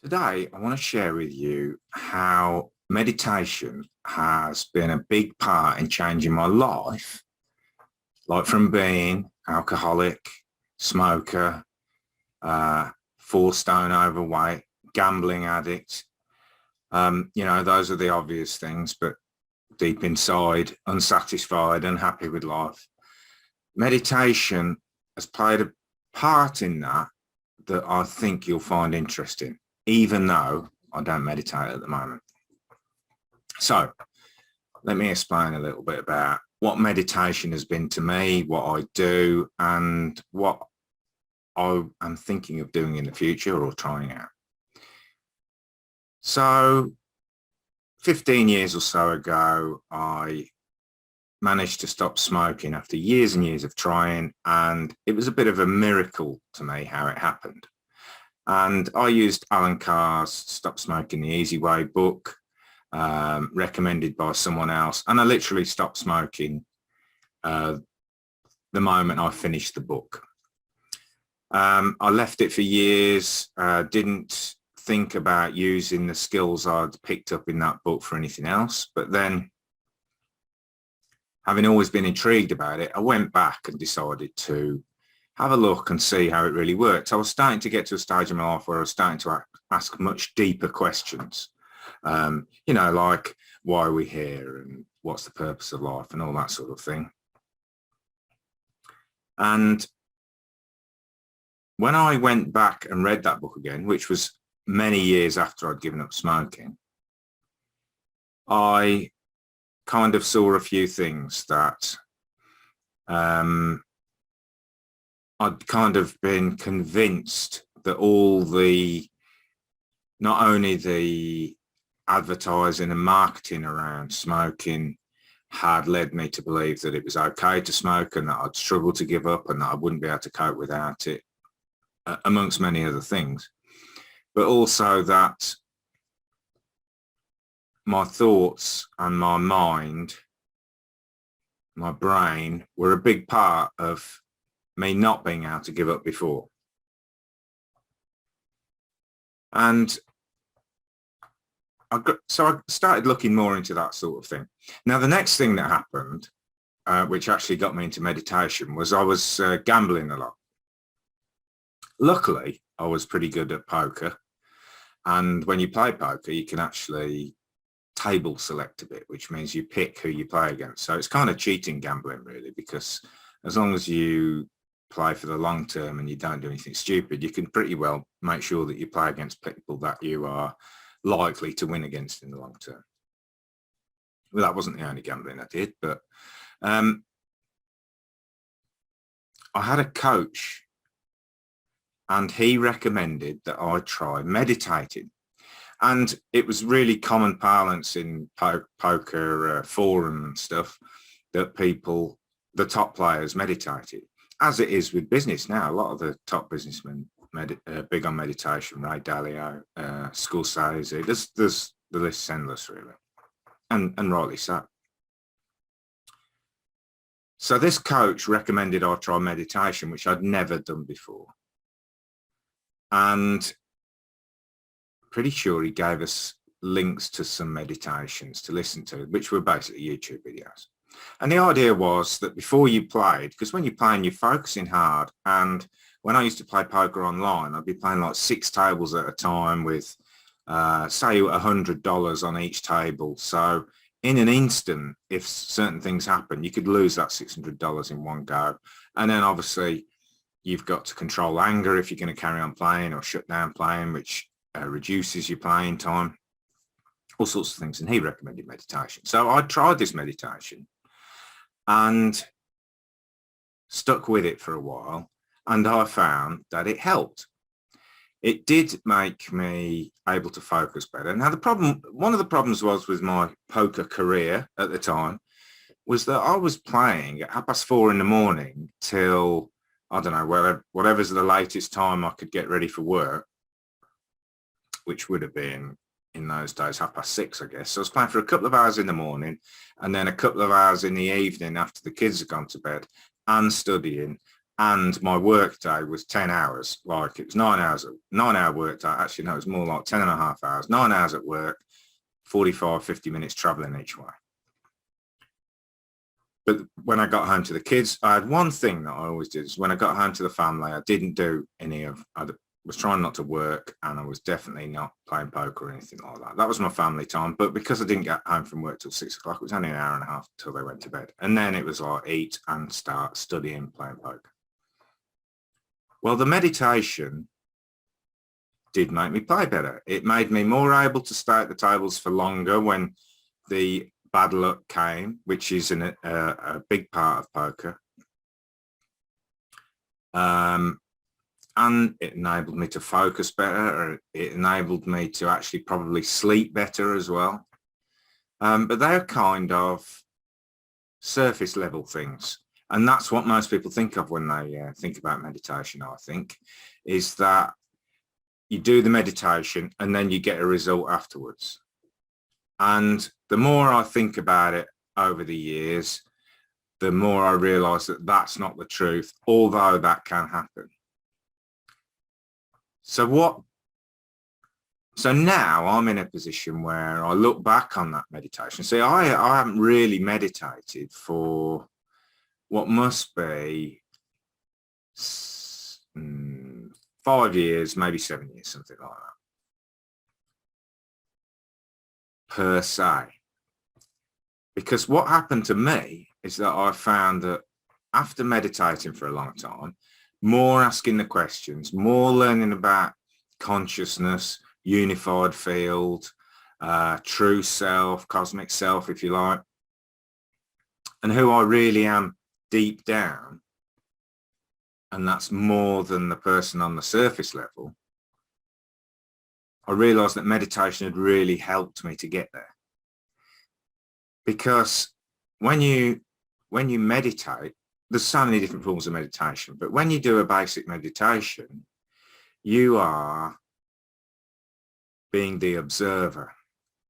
Today, I want to share with you how meditation has been a big part in changing my life, like from being alcoholic, smoker, 4 stone overweight, gambling addict. Those are the obvious things, but deep inside, unsatisfied, unhappy with life. Meditation has played a part in that I think you'll find interesting, even though I don't meditate at the moment. So let me explain a little bit about what meditation has been to me, what I do, and what I am thinking of doing in the future or trying out. So 15 years or so ago, I managed to stop smoking after years and years of trying, and it was a bit of a miracle to me how it happened. And I used Alan Carr's Stop Smoking the Easy Way book, recommended by someone else, and I literally stopped smoking the moment I finished the book. I left it for years, didn't think about using the skills I'd picked up in that book for anything else, but then, having always been intrigued about it, I went back and decided to have a look and see how it really works. I was starting to get to a stage in my life where I was starting to ask much deeper questions, like why are we here and what's the purpose of life and all that sort of thing. And when I went back and read that book again, which was many years after I'd given up smoking, I kind of saw a few things that I'd kind of been convinced that not only the advertising and marketing around smoking had led me to believe that it was okay to smoke and that I'd struggle to give up and that I wouldn't be able to cope without it, amongst many other things, but also that my thoughts and my mind, my brain, were a big part of me not being able to give up before. And so I started looking more into that sort of thing. Now, the next thing that happened, which actually got me into meditation, was I was gambling a lot. Luckily, I was pretty good at poker. And when you play poker, you can actually table select a bit, which means you pick who you play against. So it's kind of cheating gambling, really, because as long as you play for the long term and you don't do anything stupid, you can pretty well make sure that you play against people that you are likely to win against in the long term. Well, that wasn't the only gambling I did, but I had a coach and he recommended that I try meditating. And it was really common parlance in poker forum and stuff that the top players meditated, as it is with business now. A lot of the top businessmen big on meditation. Ray Dalio, Scorsese. There's the list's endless, really, and rightly so. So this coach recommended I try meditation, which I'd never done before, and pretty sure he gave us links to some meditations to listen to, which were basically YouTube videos. And the idea was that before you played, because when you're playing, you're focusing hard. And when I used to play poker online, I'd be playing like 6 tables at a time with, say, $100 on each table. So in an instant, if certain things happen, you could lose that $600 in one go. And then obviously you've got to control anger if you're going to carry on playing, or shut down playing, which reduces your playing time, all sorts of things. And he recommended meditation. So I tried this meditation and stuck with it for a while, and I found that it helped. It did make me able to focus better. Now, one of the problems was with my poker career at the time was that I was playing at 4:30 in the morning till, I don't know, whatever's the latest time I could get ready for work, which would have been in those days 6:30, I guess. So I was playing for a couple of hours in the morning and then a couple of hours in the evening after the kids had gone to bed, and studying and my work day was 10 hours, like it was 9 hour work day. Actually, no, it was more like 10 and a half hours, 9 hours at work, 45, 50 minutes traveling each way. But when I got home to the kids, I had one thing that I always did is when I got home to the family, I didn't do I was trying not to work, and I was definitely not playing poker or anything like that. That was my family time. But because I didn't get home from work till 6 o'clock, it was only an hour and a half till they went to bed. And then it was like eat and start studying, playing poker. Well, the meditation did make me play better. It made me more able to stay at the tables for longer when the bad luck came, which is a big part of poker. And it enabled me to focus better. It enabled me to actually probably sleep better as well. But they're kind of surface level things. And that's what most people think of when they think about meditation, I think, is that you do the meditation and then you get a result afterwards. And the more I think about it over the years, the more I realize that that's not the truth, although that can happen. So now I'm in a position where I look back on that meditation. See, I haven't really meditated for what must be 5 years, maybe 7 years, something like that, per se. Because what happened to me is that I found that after meditating for a long time, more asking the questions, more learning about consciousness, unified field, true self, cosmic self, if you like, and who I really am deep down, and that's more than the person on the surface level, I realized that meditation had really helped me to get there. Because when you meditate, there's so many different forms of meditation, but when you do a basic meditation, you are being the observer.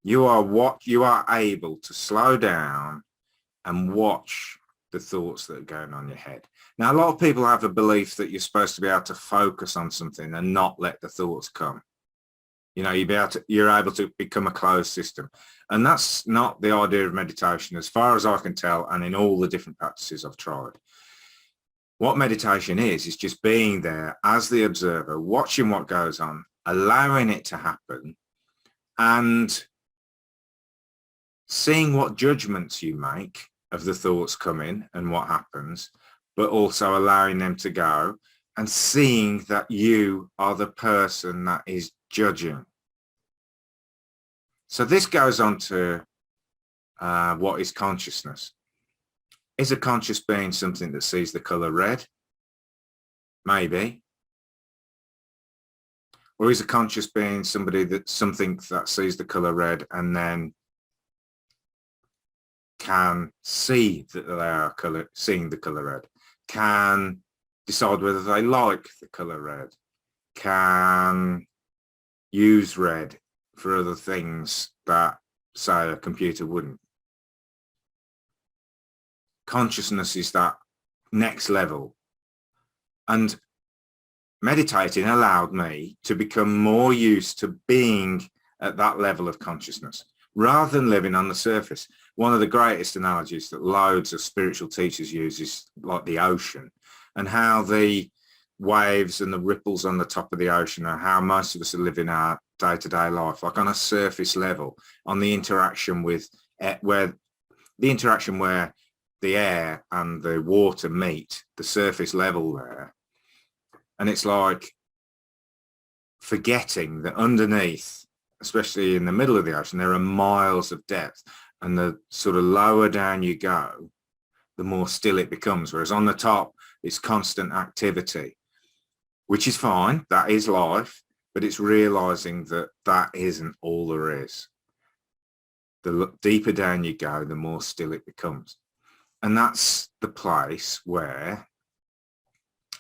You are able to slow down and watch the thoughts that are going on in your head. Now, a lot of people have a belief that you're supposed to be able to focus on something and not let the thoughts come. You know, you're able to become a closed system. And that's not the idea of meditation, as far as I can tell, and in all the different practices I've tried. What meditation is just being there as the observer, watching what goes on, allowing it to happen, and seeing what judgments you make of the thoughts come in and what happens, but also allowing them to go and seeing that you are the person that is judging. So this goes on to what is consciousness. Is a conscious being something that sees the color red? Maybe. Or is a conscious being something that sees the color red and then can see that they are seeing the color red, can decide whether they like the color red, can use red for other things that, say, a computer wouldn't. Consciousness is that next level. And meditating allowed me to become more used to being at that level of consciousness rather than living on the surface. One of the greatest analogies that loads of spiritual teachers use is like the ocean, and how the waves and the ripples on the top of the ocean are how most of us are living our day-to-day life, like on a surface level, on the interaction with where the air and the water meet, the surface level there. And it's like forgetting that underneath, especially in the middle of the ocean, there are miles of depth, and the sort of lower down you go, the more still it becomes. Whereas on the top, it's constant activity, which is fine. That is life, but it's realizing that that isn't all there is. The deeper down you go, the more still it becomes. And that's the place where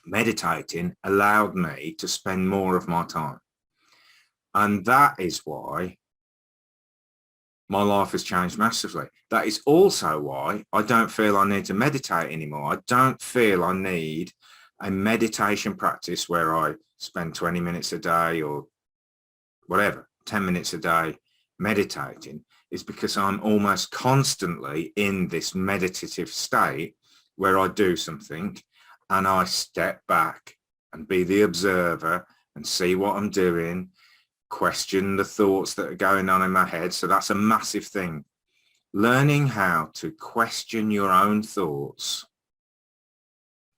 meditating allowed me to spend more of my time. And that is why my life has changed massively. That is also why I don't feel I need to meditate anymore. I don't feel I need a meditation practice where I spend 20 minutes a day or whatever, 10 minutes a day meditating, is because I'm almost constantly in this meditative state where I do something and I step back and be the observer and see what I'm doing, question the thoughts that are going on in my head. So that's a massive thing. Learning how to question your own thoughts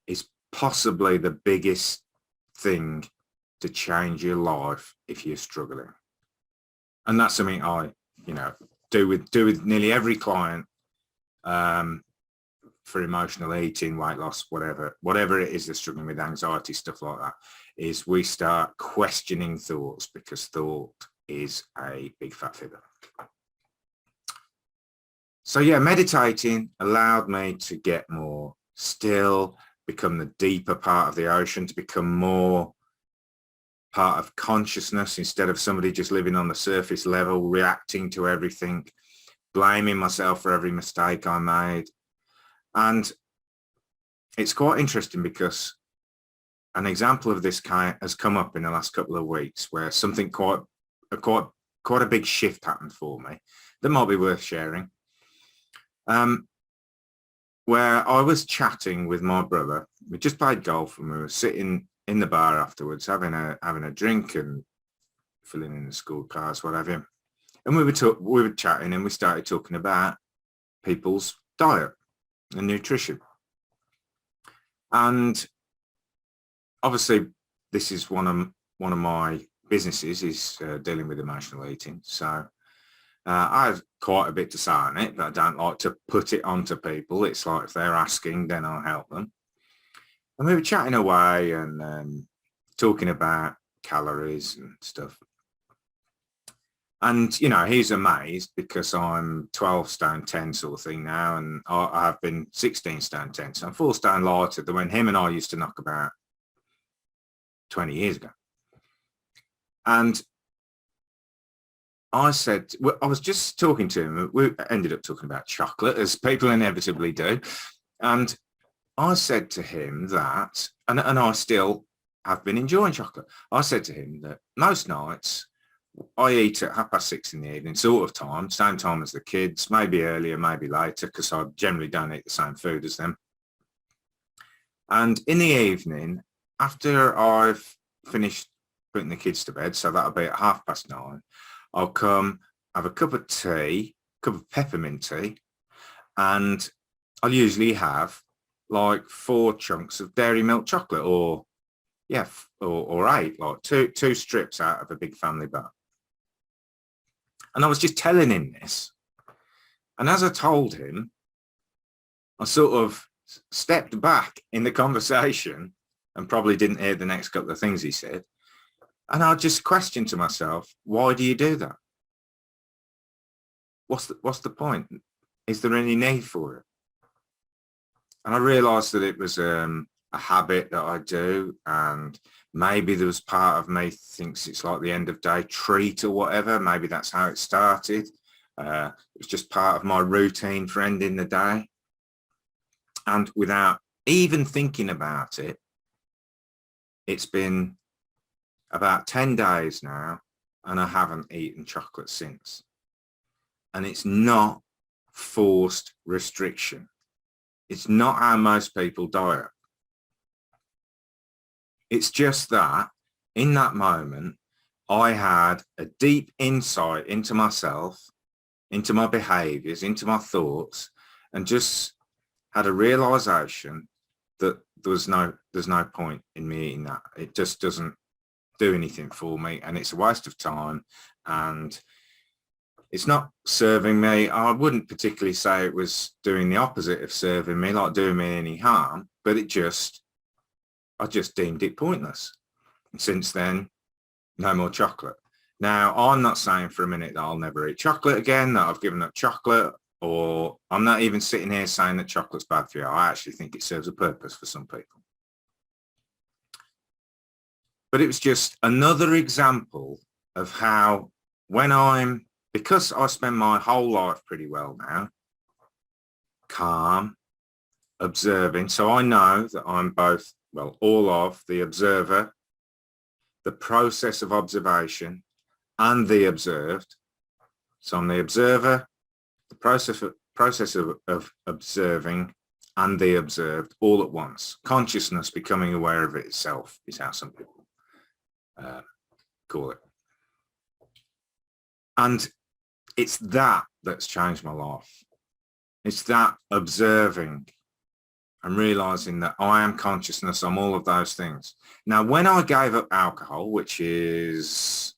is possibly the biggest thing to change your life if you're struggling. And that's something I, do with nearly every client for emotional eating, weight loss, whatever it is they're struggling with, anxiety, stuff like that, is we start questioning thoughts, because thought is a big fat fibber. So yeah, meditating allowed me to get more still, become the deeper part of the ocean, to become more part of consciousness instead of somebody just living on the surface level, reacting to everything, blaming myself for every mistake I made. And it's quite interesting because an example of this kind has come up in the last couple of weeks where something quite a big shift happened for me that might be worth sharing. Where I was chatting with my brother. We just played golf and we were sitting in the bar afterwards, having a drink and filling in the school cars, whatever. And we were chatting and we started talking about people's diet and nutrition. And obviously this is one of my businesses is dealing with emotional eating. So I have quite a bit to say on it, but I don't like to put it onto people. It's like if they're asking, then I'll help them. And we were chatting away and talking about calories and stuff. And, he's amazed because I'm 12 stone 10 sort of thing now. And I have been 16 stone 10. So I'm 4 stone lighter than when him and I used to knock about 20 years ago. And I said, well, I was just talking to him. We ended up talking about chocolate, as people inevitably do. And I said to him that, and I still have been enjoying chocolate. I said to him that most nights I eat at 6:30 in the evening, sort of time, same time as the kids, maybe earlier, maybe later, because I generally don't eat the same food as them. And in the evening, after I've finished putting the kids to bed, so that'll be at 9:30, I'll come have a cup of tea, cup of peppermint tea, and I'll usually have like 4 chunks of dairy milk chocolate, or 8, like two strips out of a big family bar. And I was just telling him this. And as I told him, I sort of stepped back in the conversation and probably didn't hear the next couple of things he said. And I just questioned to myself, why do you do that? What's the point? Is there any need for it? And I realized that it was a habit that I do, and maybe there was part of me thinks it's like the end of day treat or whatever. Maybe that's how it started. It was just part of my routine for ending the day. And without even thinking about it, it's been about 10 days now and I haven't eaten chocolate since. And it's not forced restriction. It's not how most people diet. It's just that in that moment, I had a deep insight into myself, into my behaviors, into my thoughts, and just had a realization that there's no point in me eating that. It just doesn't do anything for me, and it's a waste of time, and it's not serving me. I wouldn't particularly say it was doing the opposite of serving me, like doing me any harm, but I just deemed it pointless. And since then, no more chocolate. Now, I'm not saying for a minute that I'll never eat chocolate again, that I've given up chocolate, or I'm not even sitting here saying that chocolate's bad for you. I actually think it serves a purpose for some people. But it was just another example of how because I spend my whole life pretty well now, calm, observing, so I know that I'm both well, all of the observer, the process of observation, and the observed. So I'm the observer, the process of observing, and the observed all at once. Consciousness becoming aware of it itself is how some people call it. And it's that that's changed my life. It's that observing and realizing that I am consciousness, I'm all of those things. Now, when I gave up alcohol, which is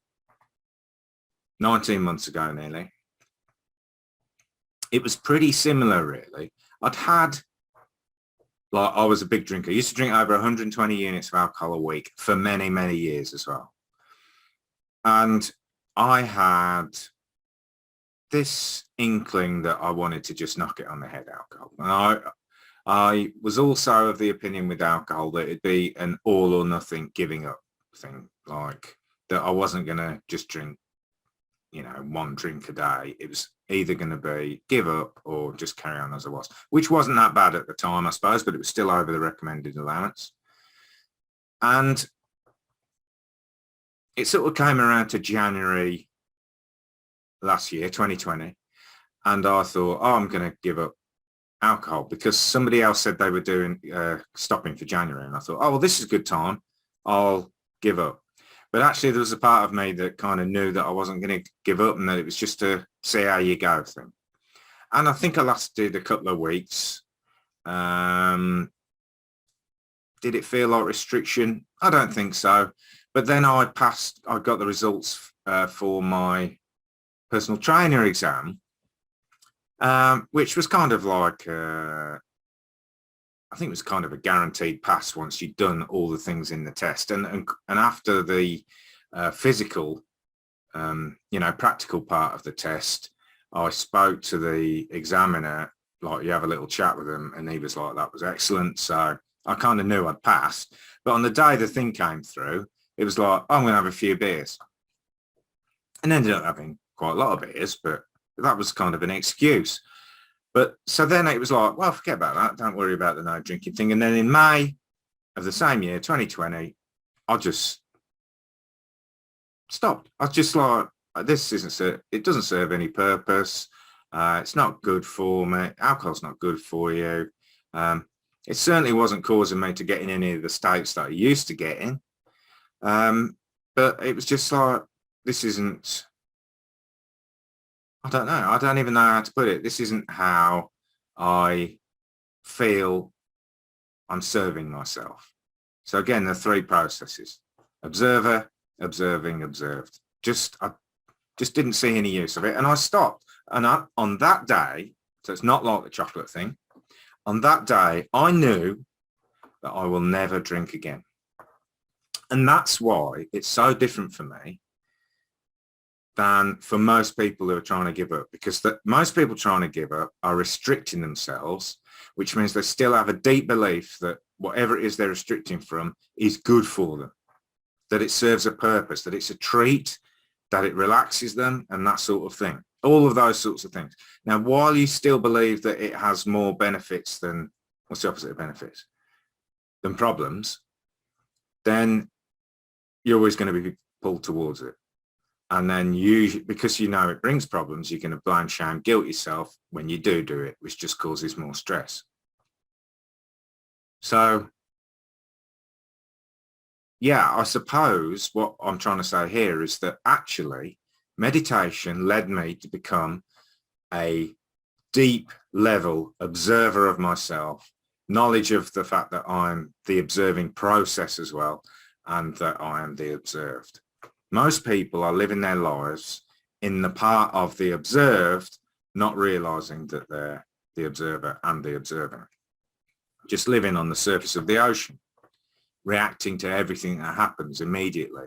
19 months ago nearly, it was pretty similar, really. I was a big drinker. I used to drink over 120 units of alcohol a week for many, many years as well. And I had this inkling that I wanted to just knock it on the head, alcohol. And I was also of the opinion with alcohol that it'd be an all or nothing giving up thing, like that I wasn't going to just drink, one drink a day. It was either going to be give up or just carry on as I was, which wasn't that bad at the time, I suppose, but it was still over the recommended allowance. And it sort of came around to January last year, 2020, and I thought, I'm going to give up alcohol because somebody else said they were doing stopping for January, and I thought, well, this is a good time, I'll give up. But actually there was a part of me that kind of knew that I wasn't going to give up and that it was just a see how you go thing. And I think I lasted a couple of weeks. Did it feel like restriction? I don't think so. But then I got the results for my personal trainer exam, which was kind of like, I think it was kind of a guaranteed pass once you'd done all the things in the test. And after the physical, practical part of the test, I spoke to the examiner, like you have a little chat with him, and he was like, that was excellent. So I kind of knew I'd passed. But on the day the thing came through, it was like, I'm going to have a few beers. And ended up having quite a lot of beers, but that was kind of an excuse. But so then it was like, well, forget about that. Don't worry about the no drinking thing. And then in May of the same year, 2020, I just stopped. I was just like, it doesn't serve any purpose. It's not good for me. Alcohol's not good for you. It certainly wasn't causing me to get in any of the states that I used to get in. But it was just like, this isn't, I don't know. I don't even know how to put it. This isn't how I feel I'm serving myself. So again, the three processes: observer, observing, observed. I just didn't see any use of it. And I stopped. And on that day, so it's not like the chocolate thing, on that day, I knew that I will never drink again. And that's why it's so different for me than for most people who are trying to give up, because most people trying to give up are restricting themselves, which means they still have a deep belief that whatever it is they're restricting from is good for them, that it serves a purpose, that it's a treat, that it relaxes them, and that sort of thing. All of those sorts of things. Now, while you still believe that it has more benefits than, what's the opposite of benefits? Than problems, then you're always going to be pulled towards it. And then because you know it brings problems, you're going to blame, shame, guilt yourself when you do it, which just causes more stress. So, yeah, I suppose what I'm trying to say here is that actually meditation led me to become a deep level observer of myself, knowledge of the fact that I'm the observing process as well, and that I am the observed. Most people are living their lives in the part of the observed, not realizing that they're the observer and the observer. Just living on the surface of the ocean, reacting to everything that happens immediately,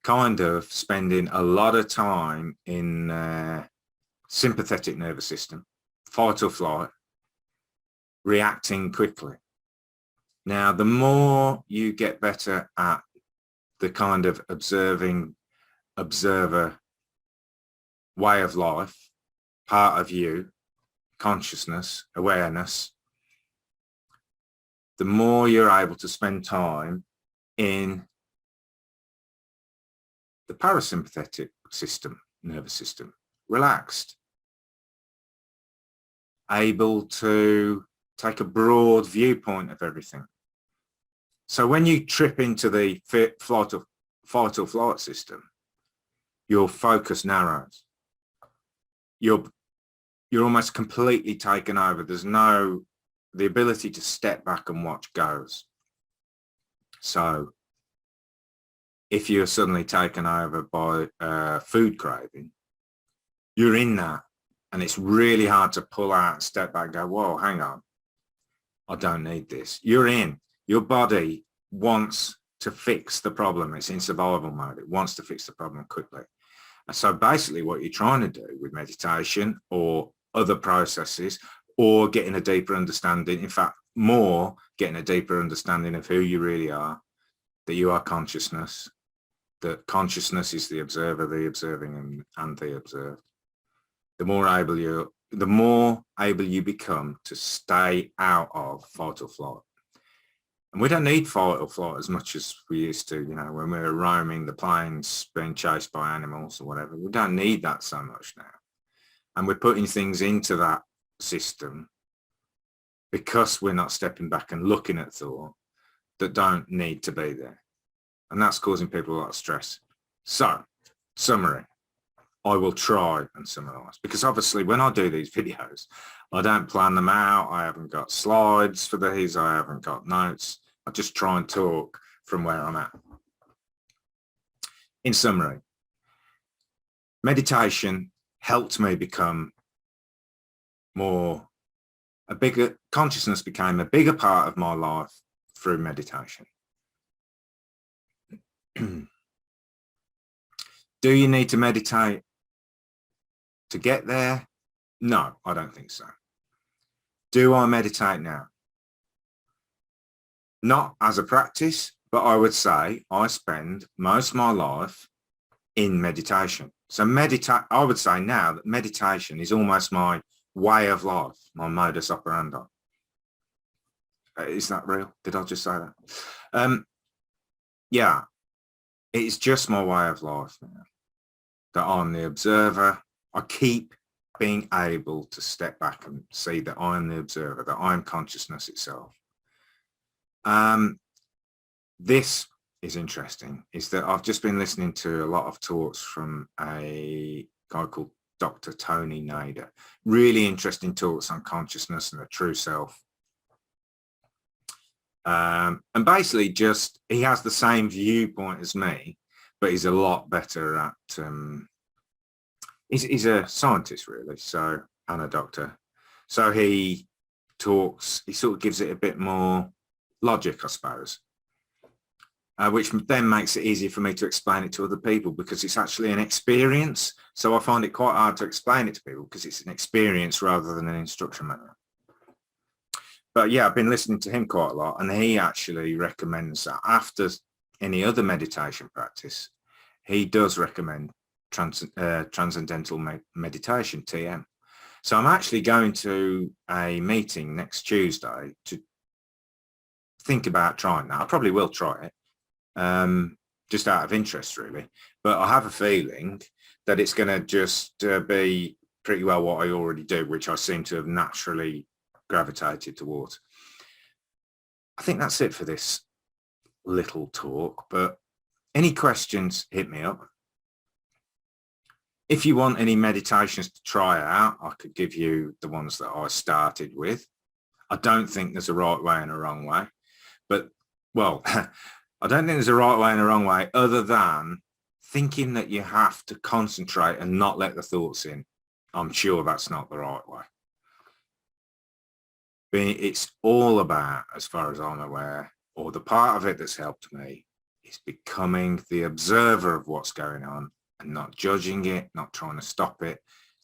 kind of spending a lot of time in sympathetic nervous system, fight or flight, reacting quickly. Now, the more you get better at the kind of observer way of life, part of you, consciousness, awareness, the more you're able to spend time in the parasympathetic system, nervous system, relaxed, able to take a broad viewpoint of everything. So when you trip into the fight or flight system, your focus narrows. You're almost completely taken over. There's the ability to step back and watch goes. So if you're suddenly taken over by food craving, you're in that, and it's really hard to pull out, step back, go, whoa, hang on, I don't need this. You're in. Your body wants to fix the problem. It's in survival mode. It wants to fix the problem quickly. And so basically what you're trying to do with meditation or other processes, or getting a deeper understanding, in fact, more getting a deeper understanding of who you really are, that you are consciousness, that consciousness is the observer, the observing, and the observed. The more able you become to stay out of fight or flight. And we don't need fight or flight as much as we used to, when we were roaming the plains, being chased by animals or whatever. We don't need that so much now. And we're putting things into that system because we're not stepping back and looking at thought that don't need to be there. And that's causing people a lot of stress. So, summary. I will try and summarize, because obviously when I do these videos, I don't plan them out. I haven't got slides for these. I haven't got notes. I just try and talk from where I'm at. In summary, meditation helped me become consciousness became a bigger part of my life through meditation. Do you need to meditate to get there? No, I don't think so. Do I meditate now? Not as a practice, but I would say I spend most of my life in meditation. So I would say now that meditation is almost my way of life, my modus operandi. Is that real? Did I just say that? Yeah, it's just my way of life now, that I'm the observer. I keep being able to step back and see that I'm the observer, that I'm consciousness itself. This is interesting, is that I've just been listening to a lot of talks from a guy called Dr. Tony Nader. Really interesting talks on consciousness and the true self. And basically he has the same viewpoint as me, but he's a lot better at, he's a scientist really, and a doctor. So he sort of gives it a bit more logic, I suppose, which then makes it easier for me to explain it to other people, because it's actually an experience. So I find it quite hard to explain it to people because it's an experience rather than an instruction manual. But yeah, I've been listening to him quite a lot, and he actually recommends that after any other meditation practice, he does recommend Transcendental Meditation, TM. So I'm actually going to a meeting next Tuesday to think about trying that. I probably will try it, just out of interest really. But I have a feeling that it's going to just be pretty well what I already do, which I seem to have naturally gravitated towards. I think that's it for this little talk, but any questions, hit me up. If you want any meditations to try out, I could give you the ones that I started with. I don't think there's a right way and a wrong way, but well, I don't think there's a right way and a wrong way, other than thinking that you have to concentrate and not let the thoughts in. I'm sure that's not the right way. It's all about, as far as I'm aware, or the part of it that's helped me, is becoming the observer of what's going on and not judging it, not trying to stop it,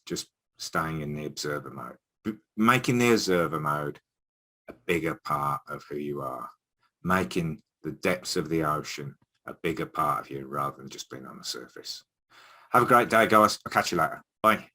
just staying in the observer mode. Making the observer mode a bigger part of who you are. Making the depths of the ocean a bigger part of you rather than just being on the surface. Have a great day, guys. I'll catch you later. Bye.